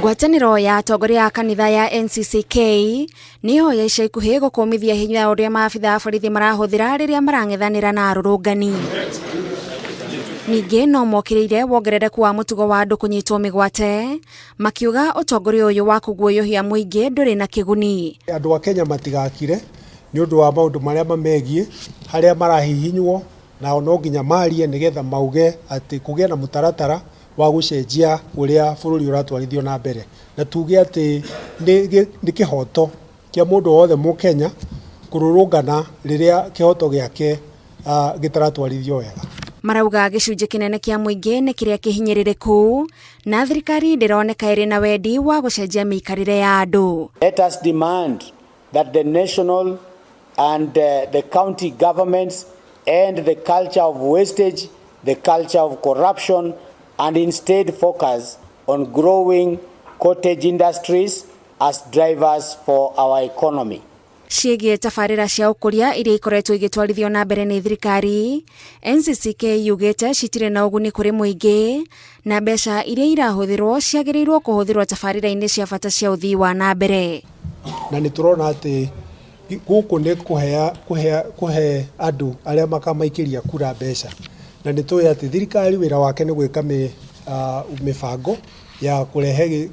Ngwatanĩro ya atongoria a kanitha ya NCCK niyo ya ica ikuhĩ gũkũmithia hinya ũrĩa maabitha a borithi marahũthĩra rĩrĩa marang'ethanĩra na arũrũngani. Ningĩ no mokĩrĩire wongerereku wa mũtugo wa andũ kũnyitwo mĩgwate, makiuga ũtongoria ũyũ wa kũguoyohia mũingĩ ndũrĩ na kĩguni. Andũ a Kenya matigakire nĩ ũndũ wa maũndũ marĩa mamegiĩ harĩa marahihinywo na no nginya marie nĩgetha mauge atĩ kũgĩa na mũtaratara wa gũcenjia ũrĩa bũrũri ũratwarithio na mbere. Na tuge atĩ nĩ kĩhoto kĩa mũndũ wothe Mũkenya kũrũrũngana rĩrĩa kĩhoto gĩake gĩtaratwarithio wega. Marauga gĩcunjĩ kĩnene kĩa mũingĩ nĩ kĩrĩa kĩhinyĩrĩrĩku na thirikari ndĩroneka ĩrĩ na wendi wa gũcenjia mĩikarĩre ya andũ. Let us demand that the national and the county governments end the culture of wastage, the culture of corruption, and instead focus on growing cottage industries as drivers for our economy. Ciĩgiĩ tabarĩra cia ũkũria iria ikoretwo igĩtwarithio na mbere nĩ thirikari, NCCK yugĩte citirĩ na ũguni kũrĩ mũingĩ na mbeca iria irahũthĩrwo ciagĩrĩirwo kũhũthĩrwo tabarĩra-inĩ cia bata cia ũthii wa na mbere. Na nĩ tũrona atĩ gũkũ nĩ kũhe andũ arĩa makamaikĩria kura mbeca. Na nĩ tũĩ atĩ thirikari wĩra wake nĩ gwĩka mĩbango ya kũrehe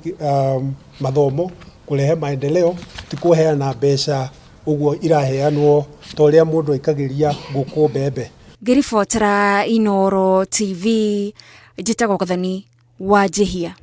mathomo, kũrehe maendeleo, ti kũheana mbeca ũguo iraheanwo ta ũrĩa mũndũ aikagĩria ngũkũ mbembe. Ngĩribotera Inooro TV, njĩtagwo Gathani wa Njihia.